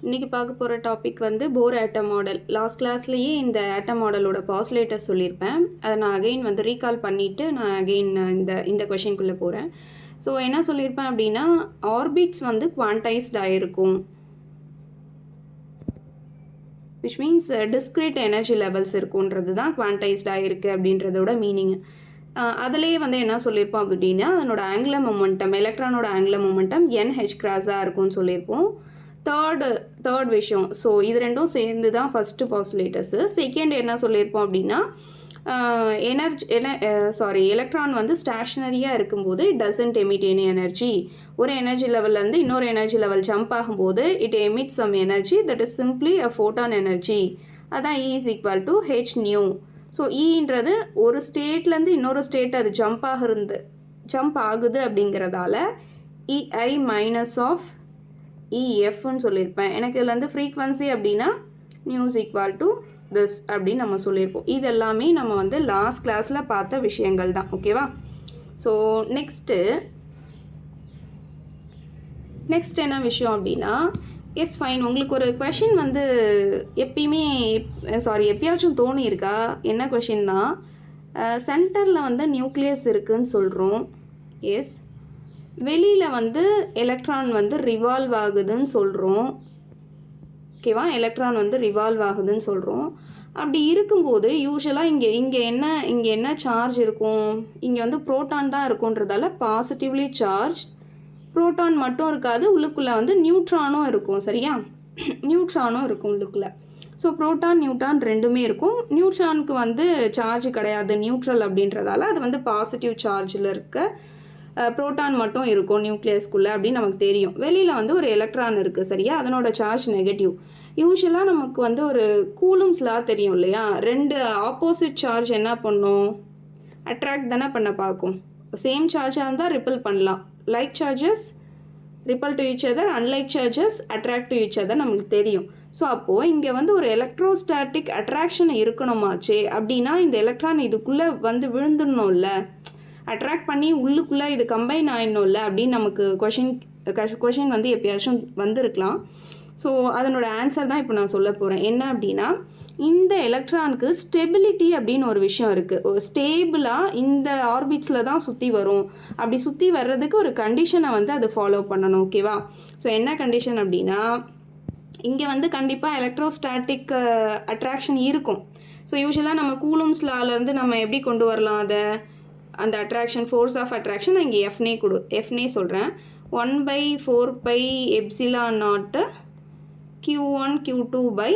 இன்றைக்கி பார்க்க போகிற டாபிக் வந்து போர் ஆட்டம் மாடல். லாஸ்ட் கிளாஸ்லேயே இந்த ஆட்டம் மாடலோட பாஸ்லேட்டர் சொல்லியிருப்பேன். அதை நான் அகெயின் வந்து ரீகால் பண்ணிவிட்டு நான் அகெயின் இந்த கொஷின்குள்ளே போகிறேன். ஸோ என்ன சொல்லியிருப்பேன் அப்படின்னா, ஆர்பிட்ஸ் வந்து குவான்டைஸ்ட் ஆகிருக்கும், which means discrete energy levels இருக்குன்றது தான் குவான்டைஸ்ட் ஆகிருக்கு அப்படின்றதோட மீனிங். அதிலேயே வந்து என்ன சொல்லியிருப்போம் அப்படின்னா, அதனோட ஆங்குலர் மொமெண்டம், எலக்ட்ரானோட ஆங்குலர் மொமெண்டம் NH கிராஸாக இருக்கும்னு சொல்லியிருப்போம். தேர்ட் விஷயம், ஸோ இது ரெண்டும் சேர்ந்து தான் ஃபஸ்ட்டு பாஸ்லேட்டர்ஸு. செகண்ட் என்ன சொல்லியிருப்போம் அப்படின்னா, எலக்ட்ரான் வந்து ஸ்டேஷ்னரியாக இருக்கும்போது it doesn't emit any energy. ஒரு எனர்ஜி லெவல்லேருந்து இன்னொரு எனர்ஜி லெவல் ஜம்ப் ஆகும்போது it emit some energy, that is simply a photon energy. அதான் E is equal to H nu. So ஈன்றது ஒரு ஸ்டேட்லேருந்து இன்னொரு ஸ்டேட் அது ஜம்ப் ஆகுது அப்படிங்கிறதால EI மைனஸ் ஆஃப் EFன்னு சொல்லியிருப்பேன். எனக்கு இதில் வந்து ஃப்ரீக்வன்சி அப்படின்னா நியூஸ் ஈக்குவல் டு திஸ் அப்படின்னு நம்ம சொல்லியிருப்போம். இது எல்லாமே நம்ம வந்து லாஸ்ட் கிளாஸில் பார்த்த விஷயங்கள் தான். ஓகேவா? ஸோ நெக்ஸ்ட் என்ன விஷயம் அப்படின்னா, எஸ் ஃபைன், உங்களுக்கு ஒரு கொஷின் வந்து எப்பயாச்சும் தோணி இருக்கா? என்ன கொஷின்னா, சென்டரில் வந்து நியூக்ளியஸ் இருக்குதுன்னு சொல்கிறோம். எஸ், வெளியில் வந்து எலக்ட்ரான் வந்து ரிவால்வ் ஆகுதுன்னு சொல்கிறோம். ஓகேவா? எலக்ட்ரான் வந்து ரிவால்வ் ஆகுதுன்னு சொல்கிறோம். அப்படி இருக்கும்போது யூஸ்வலாக இங்கே என்ன சார்ஜ் இருக்கும்? இங்கே வந்து ப்ரோட்டான் தான் இருக்குன்றதால பாசிட்டிவ்லி சார்ஜ். ப்ரோட்டான் மட்டும் இருக்காது, உள்ளுக்குள்ளே வந்து நியூட்ரானும் இருக்கும். சரியா? நியூட்ரானும் இருக்கும் உள்ளுக்குள்ளே. ஸோ ப்ரோட்டான் நியூட்ரான் ரெண்டுமே இருக்கும். நியூட்ரானுக்கு வந்து சார்ஜ் கிடையாது, நியூட்ரல் அப்படின்றதால அது வந்து பாசிட்டிவ் சார்ஜில் இருக்க ப்ரோட்டான் மட்டும் இருக்கும் நியூக்ளியஸ்குள்ளே அப்படின்னு நமக்கு தெரியும். வெளியில் வந்து ஒரு எலக்ட்ரான் இருக்குது. சரியா? அதனோட சார்ஜ் நெகட்டிவ். யூஸ்வலாக நமக்கு வந்து ஒரு கூலும்ஸ் லா தெரியும் இல்லையா? ரெண்டு ஆப்போசிட் சார்ஜ் என்ன பண்ணும்? அட்ராக்ட் தானே பண்ண பார்க்கும். சேம் சார்ஜாக இருந்தால் ரிப்பல் பண்ணலாம். Like charges ripple to each other, unlike charges attract to each other நமக்கு தெரியும். ஸோ அப்போது இங்கே வந்து ஒரு எலக்ட்ரோஸ்டாட்டிக் அட்ராக்ஷன் இருக்கணுமாச்சே அப்படின்னா இந்த எலக்ட்ரான் இதுக்குள்ளே வந்து விழுந்துடணும்ல, அட்ராக்ட் பண்ணி உள்ளுக்குள்ளே இது கம்பைன் ஆகிடணும்ல அப்படின்னு நமக்கு கொஷின் வந்து எப்பயாச்சும் வந்திருக்கலாம். ஸோ அதனோட ஆன்சர் தான் இப்போ நான் சொல்ல போகிறேன். என்ன அப்படின்னா, இந்த எலக்ட்ரானுக்கு ஸ்டெபிலிட்டி அப்படின்னு ஒரு விஷயம் இருக்குது. ஒரு ஸ்டேபிளாக இந்த ஆர்பிட்ஸில் தான் சுற்றி வரும். அப்படி சுற்றி வர்றதுக்கு ஒரு கண்டிஷனை வந்து அது ஃபாலோ பண்ணணும். ஓகேவா? ஸோ என்ன கண்டிஷன் அப்படின்னா, இங்கே வந்து கண்டிப்பாக எலக்ட்ரோஸ்டாட்டிக் அட்ராக்ஷன் இருக்கும். ஸோ யூஸ்வலாக நம்ம கூலும்ஸ் லாலேருந்து நம்ம எப்படி கொண்டு வரலாம் அதை, அந்த அட்ராக்ஷன், ஃபோர்ஸ் ஆஃப் அட்ராக்ஷன் இங்கே எஃப்னே சொல்கிறேன். 1/4πε0 Q1 Q2 by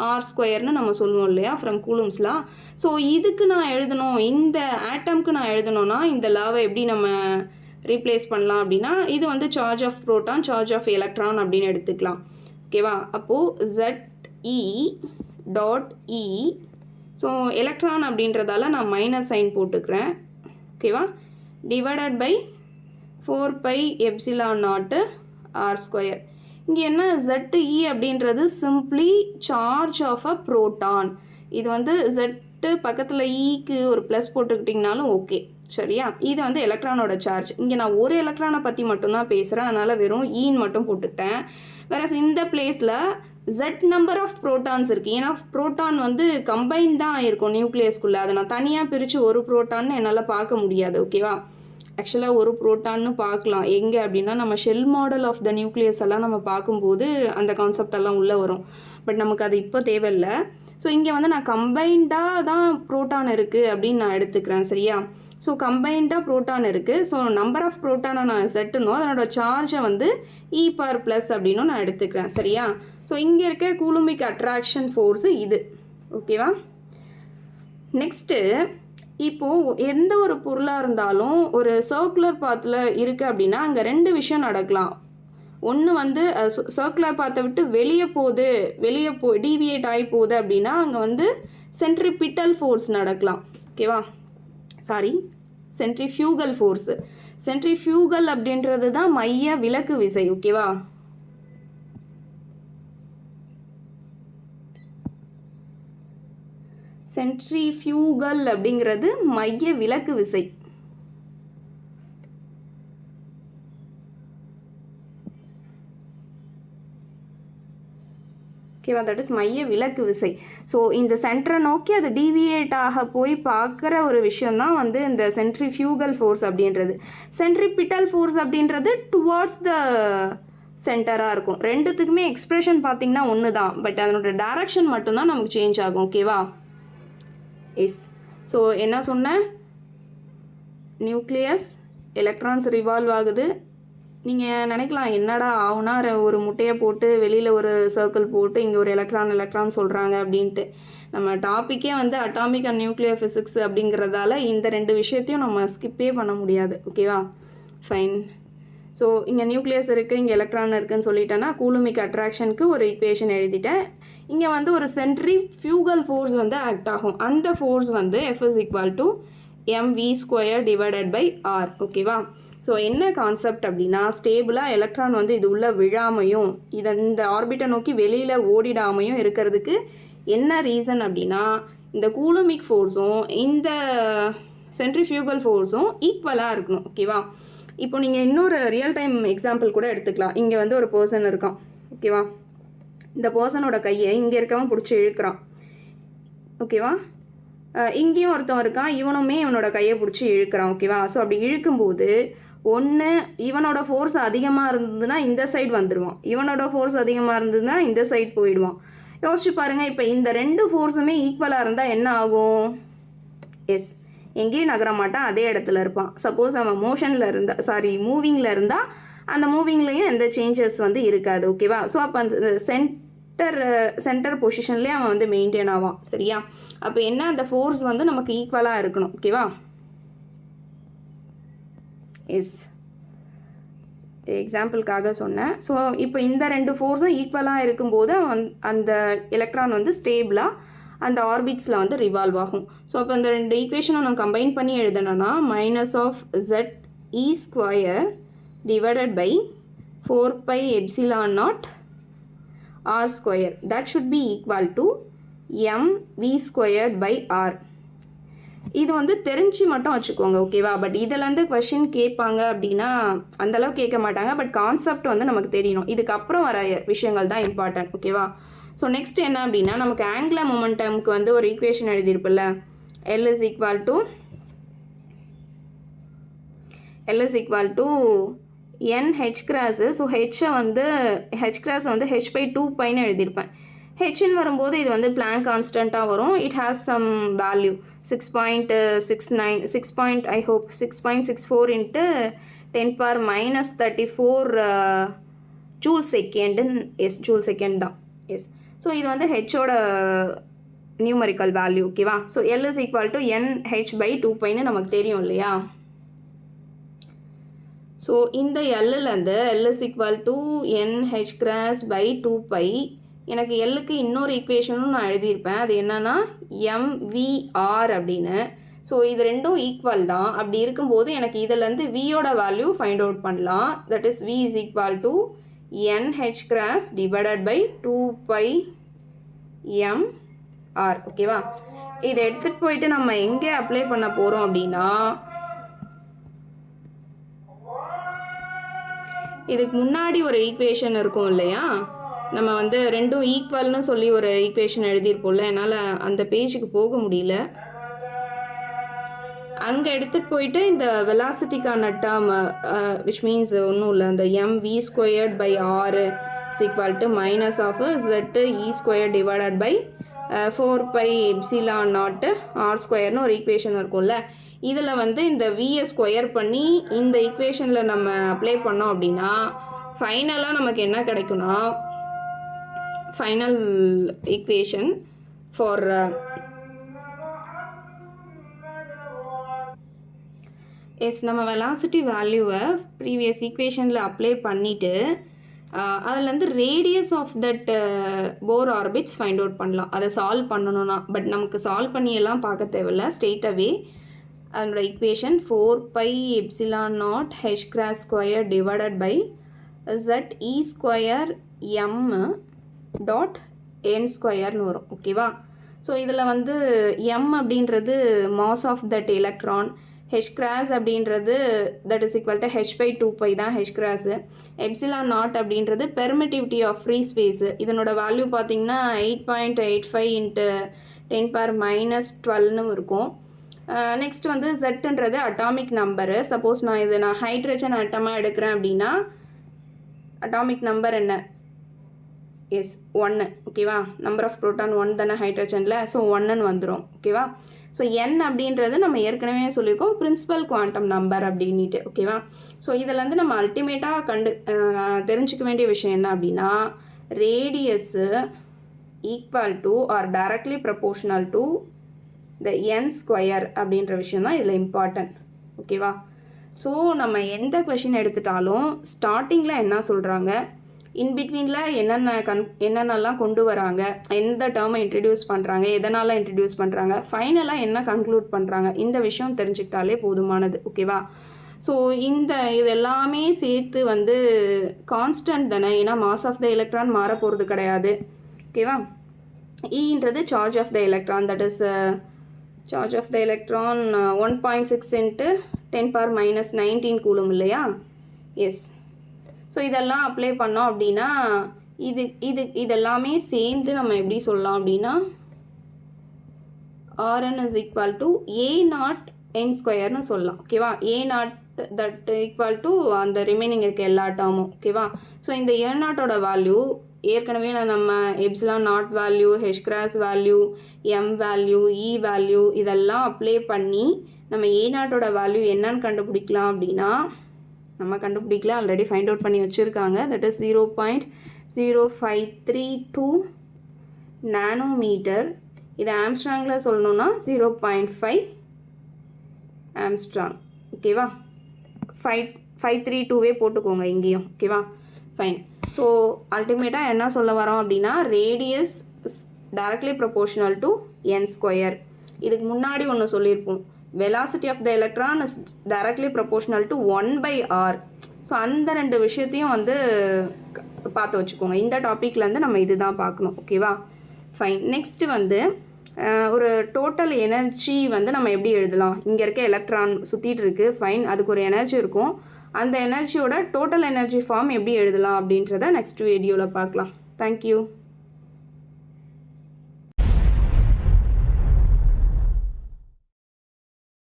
R² நம்ம சொல்லுவோம் இல்லையா, ஃப்ரம் கூலும்ஸ்லாம். ஸோ இதுக்கு நான் எழுதணும், இந்த ஆட்டம்க்கு நான் எழுதணும்னா இந்த லாவை எப்படி நம்ம ரீப்ளேஸ் பண்ணலாம் அப்படின்னா, இது வந்து charge of proton, charge of electron அப்படின்னு எடுத்துக்கலாம். ஓகேவா? அப்போது ZE.E, ஸோ எலக்ட்ரான் அப்படின்றதால நான் மைனஸ் சைன் போட்டுக்கிறேன். ஓகேவா? Divided by 4πε0 R². இங்கே என்ன ZE அப்படின்றது simply charge of a proton. இது வந்து Z பக்கத்தில் ஈக்கு ஒரு ப்ளஸ் போட்டுக்கிட்டிங்கனாலும் ஓகே. சரியா? இது வந்து எலக்ட்ரானோட சார்ஜ். இங்கே நான் ஒரு எலக்ட்ரானை பற்றி மட்டும்தான் பேசுகிறேன், அதனால் வெறும் ஈன்னு மட்டும் போட்டுக்கிட்டேன். வேற இந்த பிளேஸில் Z நம்பர் ஆஃப் ப்ரோட்டான்ஸ் இருக்குது. ஏன்னா ப்ரோட்டான் வந்து கம்பைன் தான் இருக்கும் நியூக்ளியஸ்குள்ளே. அதை நான் தனியாக பிரித்து ஒரு ப்ரோட்டான்னு என்னால் பார்க்க முடியாது. ஓகேவா? ஆக்சுவலாக ஒரு ப்ரோட்டான்னு பார்க்கலாம். எங்கே அப்படின்னா, நம்ம shell model of the nucleus எல்லாம் நம்ம பார்க்கும்போது அந்த கான்செப்ட் எல்லாம் உள்ளே வரும். பட் நமக்கு அது இப்போ தேவையில்லை. ஸோ இங்கே வந்து நான் கம்பைண்டாக தான் ப்ரோட்டான் இருக்குது அப்படின்னு நான் எடுத்துக்கிறேன். சரியா? ஸோ கம்பைண்டாக ப்ரோட்டான் இருக்குது. ஸோ நம்பர் ஆஃப் ப்ரோட்டானை நான் செட்டுனோ அதனோட சார்ஜை வந்து E⁻+ அப்படின்னும் நான் எடுத்துக்கிறேன். சரியா? ஸோ இங்கே இருக்க கூலுமிக் அட்ராக்ஷன் ஃபோர்ஸு இது. ஓகேவா? நெக்ஸ்ட்டு, இப்போது எந்த ஒரு பொருளாக இருந்தாலும் ஒரு சர்க்குலர் பாத்தில் இருக்குது அப்படின்னா அங்கே ரெண்டு விஷயம் நடக்கலாம். ஒன்று வந்து சர்க்குலர் பாத்தை விட்டு வெளியே டீவியேட் ஆகி போகுது அப்படின்னா அங்கே வந்து சென்ட்ரிபிட்டல் ஃபோர்ஸ் நடக்கலாம். ஓகேவா? Centrifugal force. சென்ட்ரிஃபியூகல் அப்படின்றது தான் மைய விலக்கு விசை. ஓகேவா? சென்ட்ரிஃபியூகல் அப்படிங்கிறது மைய விலக்கு விசை. ஓகேவா, தட் இஸ் மைய விலக்கு விசை. ஸோ இந்த சென்டரை நோக்கி அது டீவியேட் ஆக போய் பார்க்குற ஒரு விஷயந்தான் வந்து இந்த சென்ட்ரிஃபியூகல் ஃபோர்ஸ் அப்படின்றது. சென்ட்ரிபிட்டல் ஃபோர்ஸ் அப்படின்றது டுவார்ட்ஸ் த சென்டராக இருக்கும். ரெண்டுத்துக்குமே எக்ஸ்பிரஷன் பார்த்திங்கன்னா ஒன்று தான், பட் அதனோட டைரக்ஷன் மட்டும்தான் நமக்கு சேஞ்ச் ஆகும். ஓகேவா, எஸ். ஸோ என்ன சொன்னேன், நியூக்ளியஸ் எலக்ட்ரான்ஸ் ரிவால்வ் ஆகுது. நீங்கள் நினைக்கலாம் என்னடா ஆகுனா ஒரு முட்டையை போட்டு வெளியில் ஒரு சர்க்கிள் போட்டு இங்கே ஒரு எலக்ட்ரான் சொல்கிறாங்க அப்படின்ட்டு. நம்ம டாப்பிக்கே வந்து அட்டாமிக் அண்ட் நியூக்ளியர் ஃபிசிக்ஸ் அப்படிங்கிறதால இந்த ரெண்டு விஷயத்தையும் நம்ம ஸ்கிப்பே பண்ண முடியாது. ஓகேவா, ஃபைன். ஸோ இங்கே நியூக்ளியஸ் இருக்குது, இங்கே எலக்ட்ரான் இருக்குதுன்னு சொல்லிட்டேன்னா கூலுமிக் அட்ராக்ஷனுக்கு ஒரு ஈக்குவேஷன் எழுதிட்டேன். இங்கே வந்து ஒரு சென்ட்ரிஃபியூகல் ஃபோர்ஸ் வந்து ஆக்ட் ஆகும். அந்த ஃபோர்ஸ் வந்து F is equal to mv² divided by r. ஓகேவா, ஸோ என்ன கான்செப்ட் அப்படின்னா, ஸ்டேபிளாக எலக்ட்ரான் வந்து இது உள்ள விழாமையும் இந்த ஆர்பிட்டை நோக்கி வெளியில் ஓடிடாமையும் இருக்கிறதுக்கு என்ன ரீசன் அப்படின்னா, இந்த கூலுமிக் ஃபோர்ஸும் இந்த சென்ட்ரிஃபியூகல் ஃபோர்ஸும் ஈக்குவலாக இருக்கணும். ஓகேவா, இப்போ நீங்கள் இன்னொரு ரியல் டைம் எக்ஸாம்பிள் கூட எடுத்துக்கலாம். இங்கே வந்து ஒரு பர்சன் இருக்கான். ஓகேவா, இந்த பர்சனோட கையை இங்கே இருக்கவன் பிடிச்சி இழுக்கிறான். ஓகேவா, இங்கேயும் ஒருத்தன் இருக்கான், இவனுமே இவனோட கையை பிடிச்சி இழுக்கிறான். ஓகேவா, ஸோ அப்படி இழுக்கும்போது ஒன்று இவனோட ஃபோர்ஸ் அதிகமாக இருந்ததுன்னா இந்த சைடு வந்துடுவான், இவனோட ஃபோர்ஸ் அதிகமாக இருந்ததுன்னா இந்த சைடு போயிடுவான். யோசிச்சு பாருங்கள், இப்போ இந்த ரெண்டு ஃபோர்ஸுமே ஈக்குவலாக இருந்தால் என்ன ஆகும்? எஸ், எங்கேயும் நகர மாட்டான், அதே இடத்துல இருப்பான். சப்போஸ் அவன் மூவிங்கில் இருந்தால் அந்த மூவிங்லேயும் எந்த சேஞ்சஸ் வந்து இருக்காது. ஓகேவா, ஸோ அப்போ அந்த சென்டர் பொசிஷன்லேயே அவன் வந்து மெயின்டைன் ஆவான். சரியா, அப்போ என்ன, அந்த ஃபோர்ஸ் வந்து நமக்கு ஈக்குவலாக இருக்கணும். ஓகேவா, எஸ், எக்ஸாம்பிளுக்காக சொன்னேன். ஸோ இப்போ இந்த ரெண்டு ஃபோர்ஸும் ஈக்குவலாக இருக்கும்போது அந்த எலக்ட்ரான் வந்து ஸ்டேபிளாக அந்த ஆர்பிட்ஸில் வந்து ரிவால்வ் ஆகும். ஸோ அப்போ அந்த ரெண்டு ஈக்குவேஷனை நான் கம்பைன் பண்ணி எழுதணும்னா -ZE² divided by 4πε0 r², that should be equal to mv² by r. இது வந்து தெரிஞ்சு மட்டும் வச்சுக்கோங்க. ஓகேவா, பட் இதிலேருந்து கொஷின் கேட்பாங்க அப்படின்னா அந்தளவு கேட்க மாட்டாங்க, பட் கான்செப்ட் வந்து நமக்கு தெரியணும். இதுக்கப்புறம் வர விஷயங்கள் தான் இம்பார்ட்டன்ட். ஓகேவா, ஸோ நெக்ஸ்ட் என்ன அப்படின்னா, நமக்கு ஆங்குலர் மொமெண்டமுக்கு வந்து ஒரு ஈக்குவேஷன் எழுதியிருப்பில்ல, L is equal to NH cross. So ஹெச்சை வந்து h/2πன்னு எழுதியிருப்பேன். ஹெச்ன்னு வரும்போது இது வந்து பிளாங்க் கான்ஸ்டண்ட்டாக வரும். It has some value 6.64 into 10⁻⁻34 joule second. Yes, joule second தான். எஸ், ஸோ இது வந்து ஹெச்சோட நியூமரிக்கல் வேல்யூ. ஓகேவா, so L is equal to NH/2πன்னு நமக்கு தெரியும் இல்லையா. ஸோ இந்த எல்லுலேருந்து L is equal to NH/2π, எனக்கு எல்லுக்கு இன்னொரு ஈக்குவேஷனும் நான் எழுதியிருப்பேன். அது என்னன்னா mvr அப்படின்னு. ஸோ இது ரெண்டும் ஈக்குவல் தான். அப்படி இருக்கும்போது எனக்கு இதிலேருந்து வியோட வேல்யூ ஃபைண்ட் அவுட் பண்ணலாம். That is v is equal to NH divided by 2πmr. ஓகேவா, இதை எடுத்துகிட்டு போயிட்டு நம்ம எங்கே அப்ளை பண்ண போகிறோம் அப்படின்னா, இதுக்கு முன்னாடி ஒரு ஈக்குவேஷன் இருக்கும் இல்லையா, நம்ம வந்து ரெண்டும் ஈக்குவல்னு சொல்லி ஒரு ஈக்குவேஷன் எழுதியிருப்போம்ல, என்னால் அந்த பேஜுக்கு போக முடியல. அங்கே எடுத்துகிட்டு போயிட்டு இந்த வெலாசிட்டிக்கான டேர்ம் விச் மீன்ஸ் ஒன்றும் இல்லை, அந்த mv² by r is equal to -ZE² divided by 4πε0 r²ன்னு ஒரு ஈக்குவேஷன் இருக்கும்ல, இதில் வந்து இந்த வியை ஸ்கொயர் பண்ணி இந்த ஈக்குவேஷனில் நம்ம அப்ளை பண்ணோம் அப்படின்னா ஃபைனலாக நமக்கு என்ன கிடைக்கும்னா, ஃபைனல் ஈக்குவேஷன் ஃபார் எஸ், நம்ம வெலாசிட்டி வேல்யூவை ப்ரீவியஸ் ஈக்குவேஷனில் அப்ளை பண்ணிவிட்டு அதுலேருந்து radius of that Bohr orbits find out பண்ணலாம். அதை சால்வ் பண்ணணும்னா, பட் நமக்கு சால்வ் பண்ணியெல்லாம் பார்க்க தேவையில்ல, ஸ்ட்ரெயிட்டாகவே அதனோட equation 4πε0 h² divided by ZE² m.n² வரும். ஓகேவா, ஸோ இதில் வந்து m அப்படின்றது mass of that electron, H cross அப்படின்றது that is equal to H by 2π தான் ஹெச் கிராஸு. எப்சிலான் நாட் அப்படின்றது பெர்மிட்டிவிட்டி ஆஃப் ஃப்ரீ ஸ்பேஸு. இதனோட வேல்யூ பார்த்தீங்கன்னா 8.85 இன்ட்டு 10⁻⁻12ன்னு இருக்கும். நெக்ஸ்ட் வந்து ஜெட்டுன்றது அட்டாமிக் நம்பரு. சப்போஸ் நான் ஹைட்ரஜன் அட்டமாக எடுக்கிறேன் அப்படின்னா அட்டாமிக் நம்பர் என்ன? எஸ் 1. ஓகேவா? நம்பர் ஆஃப் ப்ரோட்டான் 1 தானே ஹைட்ரஜனில். ஸோ 1ன்னு வந்துடும். ஓகேவா? ஸோ n அப்படின்றது நம்ம ஏற்கனவே சொல்லியிருக்கோம் பிரின்சிபல் குவாண்டம் நம்பர் அப்படின்ட்டு. ஓகேவா? ஸோ இதில் வந்து நம்ம அல்டிமேட்டாக தெரிஞ்சுக்க வேண்டிய விஷயம் என்ன அப்படின்னா radius equal to R directly proportional to the n square அப்படின்ற விஷயம் தான் இதில் இம்பார்ட்டன்ட். ஓகேவா? ஸோ நம்ம எந்த கொஷின் எடுத்துட்டாலும் ஸ்டார்டிங்கில் என்ன சொல்கிறாங்க, இன்பிட்வீனில் என்னென்னலாம் கொண்டு வராங்க, எந்த டேர்மை இன்ட்ரடியூஸ் பண்ணுறாங்க, எதனால் இன்ட்ரடியூஸ் பண்ணுறாங்க, ஃபைனலாக என்ன கன்க்ளூட் பண்ணுறாங்க, இந்த விஷயம் தெரிஞ்சுக்கிட்டாலே போதுமானது. ஓகேவா? ஸோ இது எல்லாமே சேர்த்து வந்து கான்ஸ்டன்ட் தானே, ஏன்னா மாஸ் ஆஃப் த எலக்ட்ரான் மாற போகிறது கிடையாது. ஓகேவா? ஈன்றது charge of the electron, that is charge of the electron 1.6 into 10⁻⁻19 coulomb இல்லையா? எஸ். ஸோ இதெல்லாம் அப்ளை பண்ணோம் அப்படின்னா இதெல்லாமே சேர்ந்து நம்ம எப்படி சொல்லலாம் அப்படின்னா Rn is equal to A0 n ஸ்கொயர்னு சொல்லலாம். ஓகேவா? A0 தட் ஈக்குவல் டு அந்த ரிமைனிங் இருக்க எல்லா டேர்மும். ஓகேவா? ஸோ இந்த A0ஓட வேல்யூ ஏற்கனவே நம்ம epsilon naught value, H cross value, M value, E value இதெல்லாம் அப்ளை பண்ணி நம்ம A0ஓட வேல்யூ என்னன்னு கண்டுபிடிக்கலாம் அப்படின்னா நம்ம கண்டுபிடிக்கல, ஆல்ரெடி ஃபைண்ட் அவுட் பண்ணி வச்சுருக்காங்க. That is 0.0532 nanometre. இது ஆம்ஸ்ட்ராங்கில் சொல்லணுன்னா 0.5 ஆம்ஸ்ட்ராங். ஓகேவா? 532வே போட்டுக்கோங்க இங்கேயும். ஓகேவா? ஃபைன். ஸோ அல்டிமேட்டாக என்ன சொல்ல வரோம் அப்படின்னா radius directly proportional to n square. இதுக்கு முன்னாடி ஒன்று சொல்லியிருப்போம், velocity of the electron is directly proportional to 1/r. So அந்த 2 விஷயத்தையும் வந்து பார்த்து வச்சுக்கோங்க. இந்த டாப்பிக்லேருந்து நம்ம இதுதான் பார்க்கணும். ஓகேவா? ஃபைன். நெக்ஸ்ட்டு வந்து ஒரு டோட்டல் எனர்ஜி வந்து நம்ம எப்படி எழுதலாம்? இங்கே இருக்க எலக்ட்ரான் சுற்றிட்டு இருக்குது. ஃபைன். அதுக்கு ஒரு எனர்ஜி இருக்கும். அந்த எனர்ஜியோட டோட்டல் எனர்ஜி ஃபார்ம் எப்படி எழுதலாம் அப்படின்றத நெக்ஸ்ட் வீடியோவில் பார்க்கலாம். தேங்க்யூ.